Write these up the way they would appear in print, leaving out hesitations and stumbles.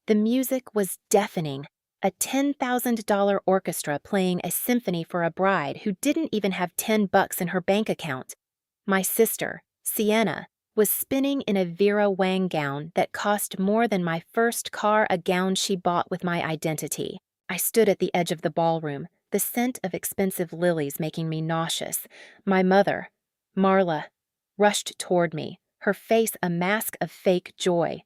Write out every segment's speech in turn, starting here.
The music was deafening. A $10,000 orchestra playing a symphony for a bride who didn't even have $10 in her bank account. My sister, Sienna, was spinning in a Vera Wang gown that cost more than my first car, a gown she bought with my identity. I stood at the edge of the ballroom, the scent of expensive lilies making me nauseous. My mother, Marla, rushed toward me, her face a mask of fake joy.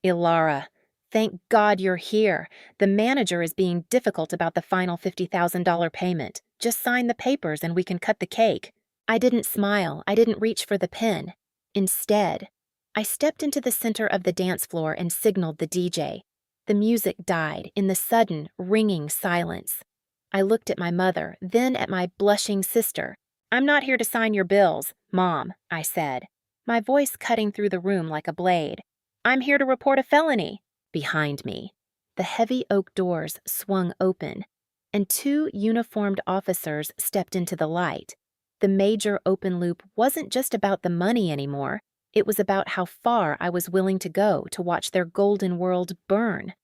Elara, thank God you're here. The manager is being difficult about the final $50,000 payment. Just sign the papers and we can cut the cake. I didn't smile. I didn't reach for the pen. Instead, I stepped into the center of the dance floor and signaled the DJ. The music died in the sudden, ringing silence. I looked at my mother, then at my blushing sister. "I'm not here to sign your bills, Mom," I said, my voice cutting through the room like a blade. "I'm here to report a felony." Behind me, the heavy oak doors swung open, and two uniformed officers stepped into the light. The major open loop wasn't just about the money anymore. It was about how far I was willing to go to watch their golden world burn.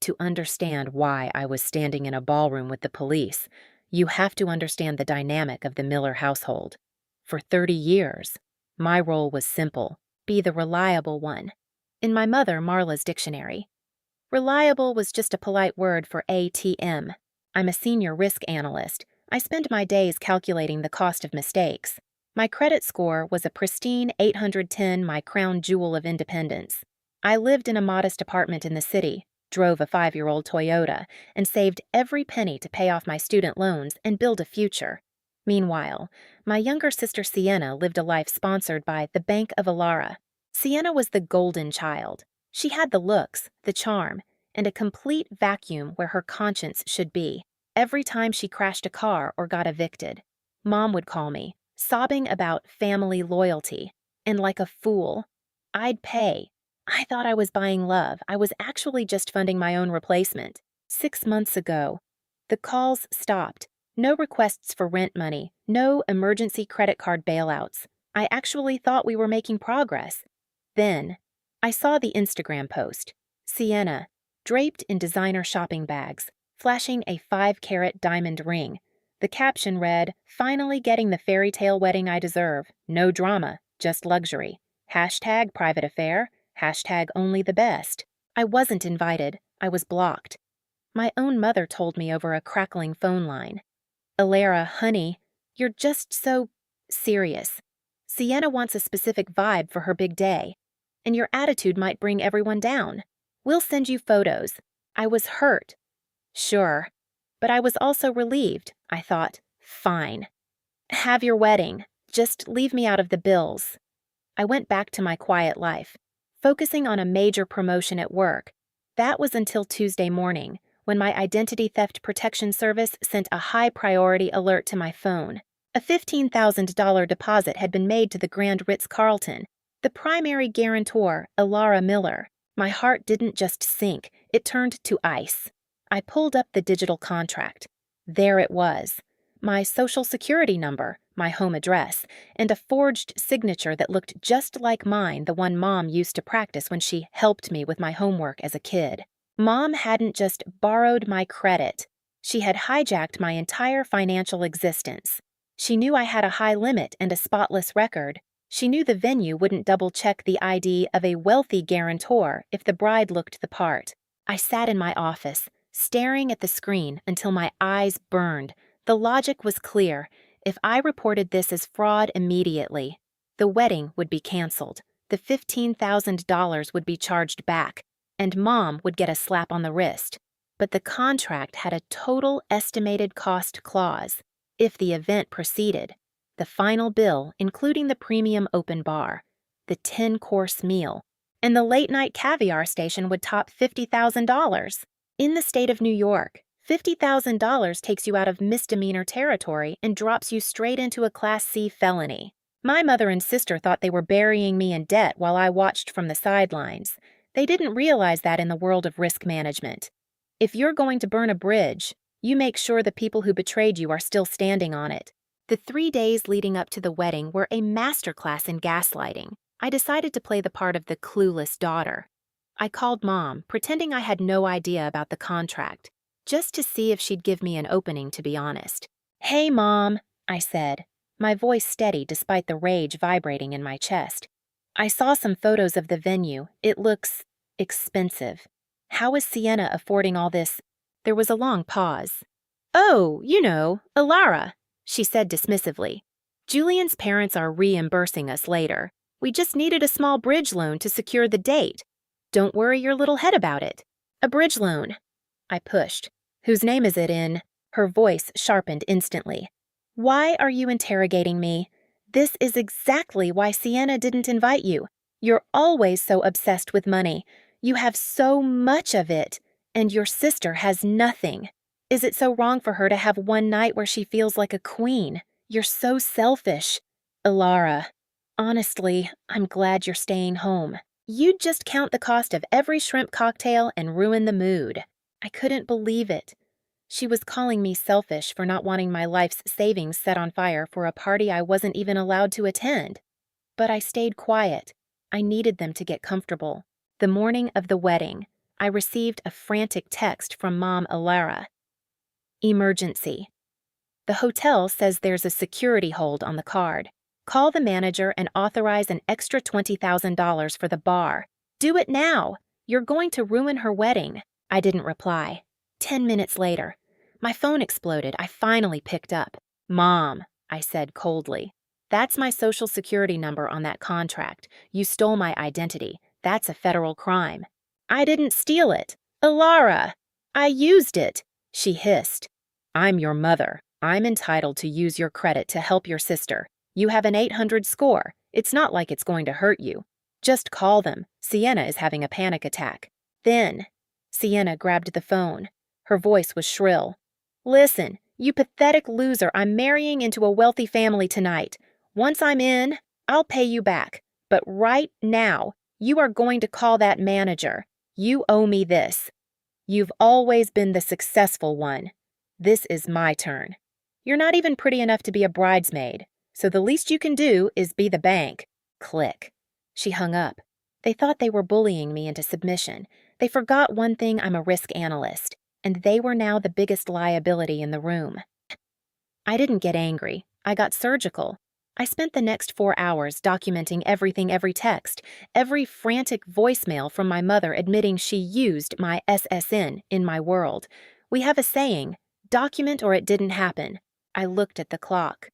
To understand why I was standing in a ballroom with the police, you have to understand the dynamic of the Miller household. For 30 years, my role was simple: be the reliable one. In my mother, Marla's dictionary, reliable was just a polite word for ATM. I'm a senior risk analyst. I spend my days calculating the cost of mistakes. My credit score was a pristine 810, my crown jewel of independence. I lived in a modest apartment in the city, drove a 5-year-old Toyota, and saved every penny to pay off my student loans and build a future. Meanwhile, my younger sister Sienna lived a life sponsored by the Bank of Elara. Sienna was the golden child. She had the looks, the charm, and a complete vacuum where her conscience should be. Every time she crashed a car or got evicted, Mom would call me, sobbing about family loyalty. And like a fool, I'd pay. I thought I was buying love. I was actually just funding my own replacement. 6 months ago, the calls stopped. No requests for rent money, no emergency credit card bailouts. I actually thought we were making progress. Then, I saw the Instagram post. Sienna, draped in designer shopping bags, flashing a 5-carat diamond ring. The caption read, "Finally getting the fairy tale wedding I deserve. No drama, just luxury. Hashtag private affair. Hashtag only the best." I wasn't invited. I was blocked. My own mother told me over a crackling phone line, "Elara, honey, you're just so serious. Sienna wants a specific vibe for her big day, and your attitude might bring everyone down. We'll send you photos." I was hurt. Sure. But I was also relieved. I thought, fine. Have your wedding. Just leave me out of the bills. I went back to my quiet life, focusing on a major promotion at work. That was until Tuesday morning, when my Identity Theft Protection Service sent a high-priority alert to my phone. A $15,000 deposit had been made to the Grand Ritz-Carlton. The primary guarantor, Elara Miller. My heart didn't just sink, it turned to ice. I pulled up the digital contract. There it was. My social security number, my home address, and a forged signature that looked just like mine, the one Mom used to practice when she helped me with my homework as a kid. Mom hadn't just borrowed my credit. She had hijacked my entire financial existence. She knew I had a high limit and a spotless record. She knew the venue wouldn't double-check the ID of a wealthy guarantor if the bride looked the part. I sat in my office, staring at the screen until my eyes burned. The logic was clear. If I reported this as fraud immediately, the wedding would be canceled, the $15,000 would be charged back, and Mom would get a slap on the wrist. But the contract had a total estimated cost clause. If the event proceeded, the final bill, including the premium open bar, the 10-course meal, and the late-night caviar station would top $50,000. In the state of New York, $50,000 takes you out of misdemeanor territory and drops you straight into a Class C felony. My mother and sister thought they were burying me in debt while I watched from the sidelines. They didn't realize that in the world of risk management. If you're going to burn a bridge, you make sure the people who betrayed you are still standing on it. The 3 days leading up to the wedding were a masterclass in gaslighting. I decided to play the part of the clueless daughter. I called Mom, pretending I had no idea about the contract, just to see if she'd give me an opening, to be honest. "Hey, Mom," I said, my voice steady despite the rage vibrating in my chest. "I saw some photos of the venue. It looks expensive. How is Sienna affording all this?" There was a long pause. "Oh, Elara," she said dismissively. "Julian's parents are reimbursing us later. We just needed a small bridge loan to secure the date. Don't worry your little head about it." "A bridge loan," I pushed. "Whose name is it in?" Her voice sharpened instantly. "Why are you interrogating me? This is exactly why Sienna didn't invite you. You're always so obsessed with money. You have so much of it, and your sister has nothing. Is it so wrong for her to have one night where she feels like a queen? You're so selfish." "Elara, honestly, I'm glad you're staying home. You'd just count the cost of every shrimp cocktail and ruin the mood." I couldn't believe it. She was calling me selfish for not wanting my life's savings set on fire for a party I wasn't even allowed to attend. But I stayed quiet. I needed them to get comfortable. The morning of the wedding, I received a frantic text from Mom Elara. "Emergency. The hotel says there's a security hold on the card. Call the manager and authorize an extra $20,000 for the bar. Do it now. You're going to ruin her wedding." I didn't reply. 10 minutes later, my phone exploded. I finally picked up. "Mom," I said coldly. "That's my social security number on that contract. You stole my identity. That's a federal crime." "I didn't steal it. Elara, I used it," she hissed. "I'm your mother. I'm entitled to use your credit to help your sister. You have an 800 score. It's not like it's going to hurt you. Just call them. Sienna is having a panic attack." Then Sienna grabbed the phone. Her voice was shrill. "Listen, you pathetic loser, I'm marrying into a wealthy family tonight. Once I'm in, I'll pay you back. But right now, you are going to call that manager. You owe me this. You've always been the successful one. This is my turn. You're not even pretty enough to be a bridesmaid, so the least you can do is be the bank." Click. She hung up. They thought they were bullying me into submission. They forgot one thing: I'm a risk analyst, and they were now the biggest liability in the room. I didn't get angry. I got surgical. I spent the next 4 hours documenting everything, every text, every frantic voicemail from my mother admitting she used my SSN in my world. We have a saying, document or it didn't happen. I looked at the clock.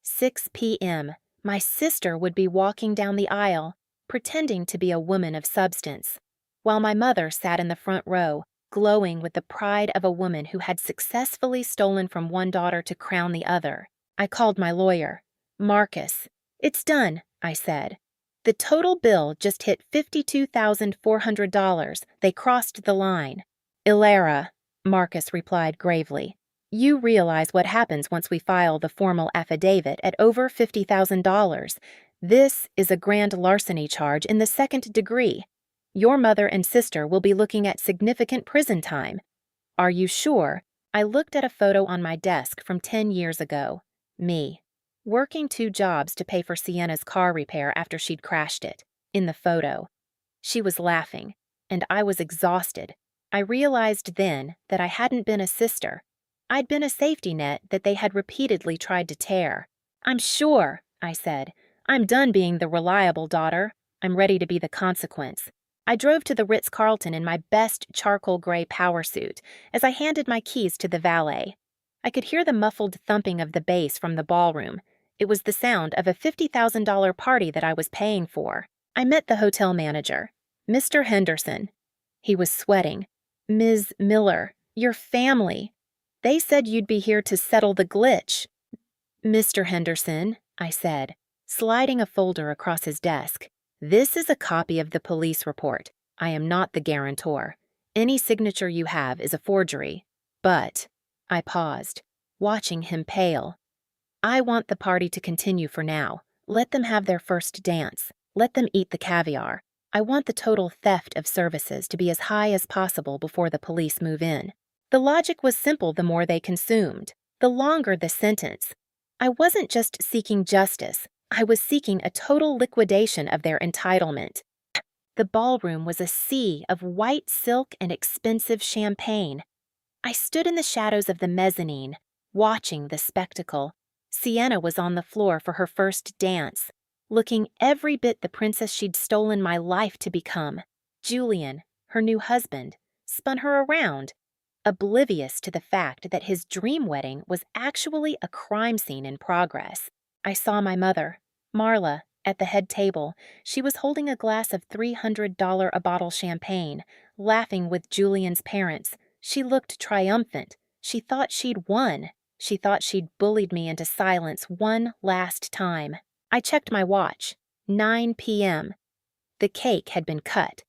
6 p.m. My sister would be walking down the aisle, pretending to be a woman of substance, while my mother sat in the front row, glowing with the pride of a woman who had successfully stolen from one daughter to crown the other. I called my lawyer. "Marcus, it's done," I said. "The total bill just hit $52,400. They crossed the line." "Elara," Marcus replied gravely, "you realize what happens once we file the formal affidavit at over $50,000. This is a grand larceny charge in the second degree. Your mother and sister will be looking at significant prison time. Are you sure?" I looked at a photo on my desk from 10 years ago. Me, working 2 jobs to pay for Sienna's car repair after she'd crashed it. In the photo, she was laughing, and I was exhausted. I realized then that I hadn't been a sister. I'd been a safety net that they had repeatedly tried to tear. "I'm sure," I said. "I'm done being the reliable daughter. I'm ready to be the consequence." I drove to the Ritz-Carlton in my best charcoal gray power suit as I handed my keys to the valet. I could hear the muffled thumping of the bass from the ballroom. It was the sound of a $50,000 party that I was paying for. I met the hotel manager, Mr. Henderson. He was sweating. "Ms. Miller, your family. They said you'd be here to settle the glitch." "Mr. Henderson," I said, sliding a folder across his desk. "This is a copy of the police report. I am not the guarantor. Any signature you have is a forgery. But," I paused, watching him pale, "I want the party to continue for now. Let them have their first dance. Let them eat the caviar. I want the total theft of services to be as high as possible before the police move in." The logic was simple the more they consumed, the longer the sentence. I wasn't just seeking justice. I was seeking a total liquidation of their entitlement. The ballroom was a sea of white silk and expensive champagne. I stood in the shadows of the mezzanine, watching the spectacle. Sienna was on the floor for her first dance, looking every bit the princess she'd stolen my life to become. Julian, her new husband, spun her around, oblivious to the fact that his dream wedding was actually a crime scene in progress. I saw my mother, Marla, at the head table. She was holding a glass of $300 a bottle champagne, laughing with Julian's parents. She looked triumphant. She thought she'd won. She thought she'd bullied me into silence one last time. I checked my watch. 9 p.m. The cake had been cut.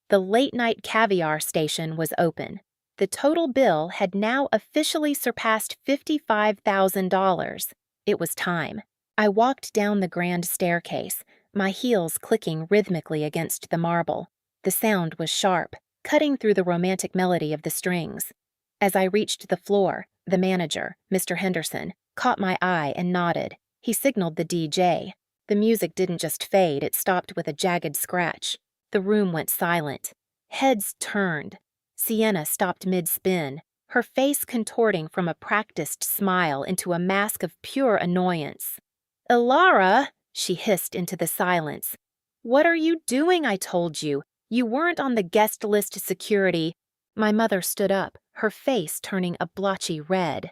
The late-night caviar station was open. The total bill had now officially surpassed $55,000. It was time. I walked down the grand staircase, my heels clicking rhythmically against the marble. The sound was sharp, cutting through the romantic melody of the strings. As I reached the floor, the manager, Mr. Henderson, caught my eye and nodded. He signaled the DJ. The music didn't just fade, it stopped with a jagged scratch. The room went silent. Heads turned. Sienna stopped mid-spin, her face contorting from a practiced smile into a mask of pure annoyance. "Elara," she hissed into the silence. "What are you doing, I told you? You weren't on the guest list security." My mother stood up, her face turning a blotchy red.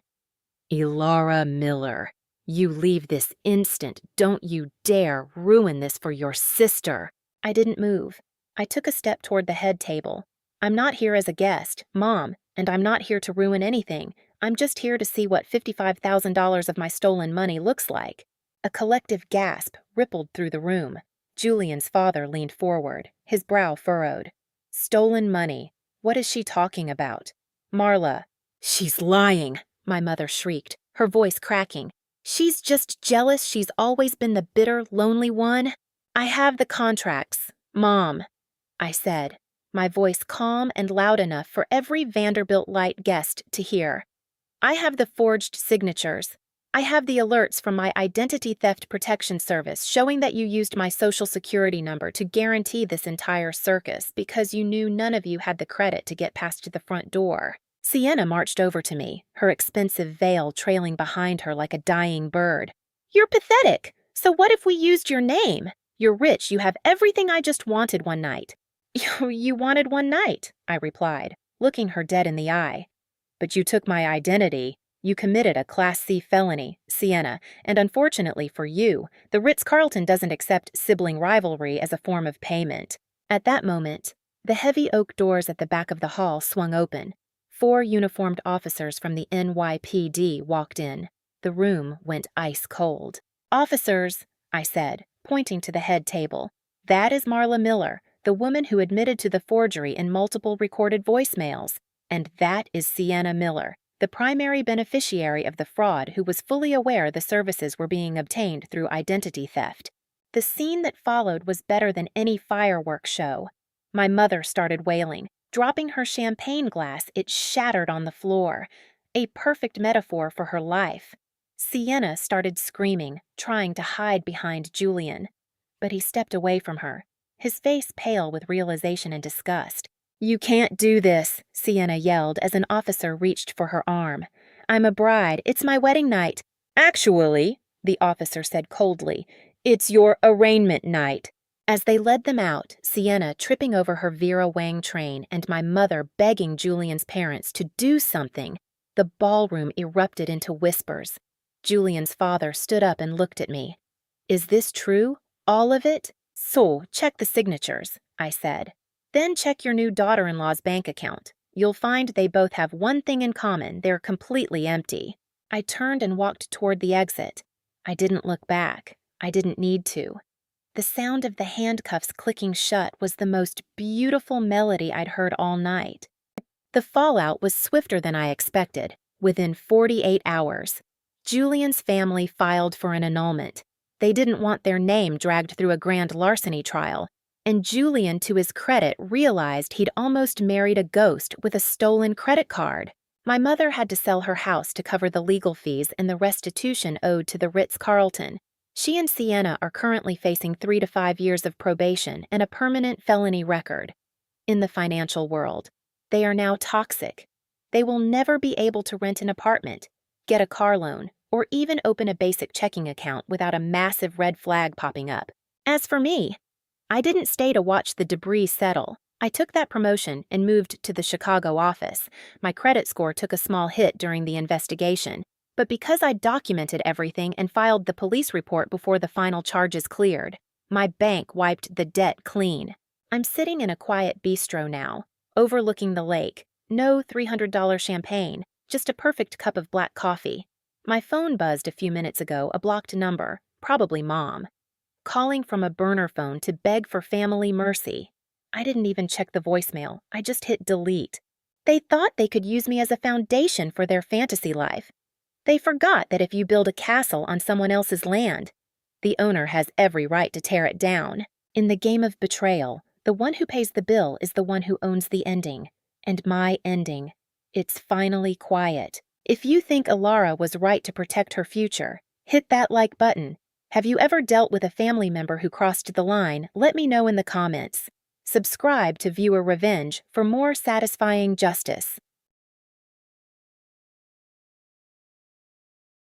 "Elara Miller, you leave this instant. Don't you dare ruin this for your sister." I didn't move. I took a step toward the head table. "I'm not here as a guest, Mom, and I'm not here to ruin anything. I'm just here to see what $55,000 of my stolen money looks like." A collective gasp rippled through the room. Julian's father leaned forward, his brow furrowed. "Stolen money. What is she talking about?" "Marla." "She's lying," my mother shrieked, her voice cracking. "She's just jealous she's always been the bitter, lonely one." "I have the contracts, Mom," I said, my voice calm and loud enough for every Vanderbilt Light guest to hear. "I have the forged signatures. I have the alerts from my Identity Theft Protection Service showing that you used my Social Security number to guarantee this entire circus because you knew none of you had the credit to get past the front door." Sienna marched over to me, her expensive veil trailing behind her like a dying bird. "You're pathetic. So what if we used your name? You're rich, you have everything I just wanted one night." You wanted one night," I replied, looking her dead in the eye. "But you took my identity. You committed a Class C felony, Sienna, and unfortunately for you, the Ritz-Carlton doesn't accept sibling rivalry as a form of payment." At that moment, the heavy oak doors at the back of the hall swung open. 4 uniformed officers from the NYPD walked in. The room went ice cold. "Officers," I said, pointing to the head table, "that is Marla Miller, the woman who admitted to the forgery in multiple recorded voicemails. And that is Sienna Miller, the primary beneficiary of the fraud who was fully aware the services were being obtained through identity theft." The scene that followed was better than any fireworks show. My mother started wailing. Dropping her champagne glass, it shattered on the floor, a perfect metaphor for her life. Sienna started screaming, trying to hide behind Julian. But he stepped away from her, his face pale with realization and disgust. "You can't do this," Sienna yelled as an officer reached for her arm. "I'm a bride. It's my wedding night." "Actually," the officer said coldly, "it's your arraignment night." As they led them out, Sienna tripping over her Vera Wang train and my mother begging Julian's parents to do something, the ballroom erupted into whispers. Julian's father stood up and looked at me. "Is this true? All of it?" "So, check the signatures," I said. "Then check your new daughter-in-law's bank account. You'll find they both have one thing in common. They're completely empty." I turned and walked toward the exit. I didn't look back. I didn't need to. The sound of the handcuffs clicking shut was the most beautiful melody I'd heard all night. The fallout was swifter than I expected. Within 48 hours, Julian's family filed for an annulment. They didn't want their name dragged through a grand larceny trial, and Julian, to his credit, realized he'd almost married a ghost with a stolen credit card. My mother had to sell her house to cover the legal fees and the restitution owed to the Ritz-Carlton. She and Sienna are currently facing 3 to 5 years of probation and a permanent felony record. In the financial world, they are now toxic. They will never be able to rent an apartment, get a car loan, or even open a basic checking account without a massive red flag popping up. As for me, I didn't stay to watch the debris settle. I took that promotion and moved to the Chicago office. My credit score took a small hit during the investigation, but because I documented everything and filed the police report before the final charges cleared, my bank wiped the debt clean. I'm sitting in a quiet bistro now, overlooking the lake. No $300 champagne, just a perfect cup of black coffee. My phone buzzed a few minutes ago, a blocked number, probably Mom, calling from a burner phone to beg for family mercy. I didn't even check the voicemail, I just hit delete. They thought they could use me as a foundation for their fantasy life. They forgot that if you build a castle on someone else's land, the owner has every right to tear it down. In the game of betrayal, the one who pays the bill is the one who owns the ending. And my ending. It's finally quiet. If you think Elara was right to protect her future, hit that like button. Have you ever dealt with a family member who crossed the line? Let me know in the comments. Subscribe to Viewer Revenge for more satisfying justice.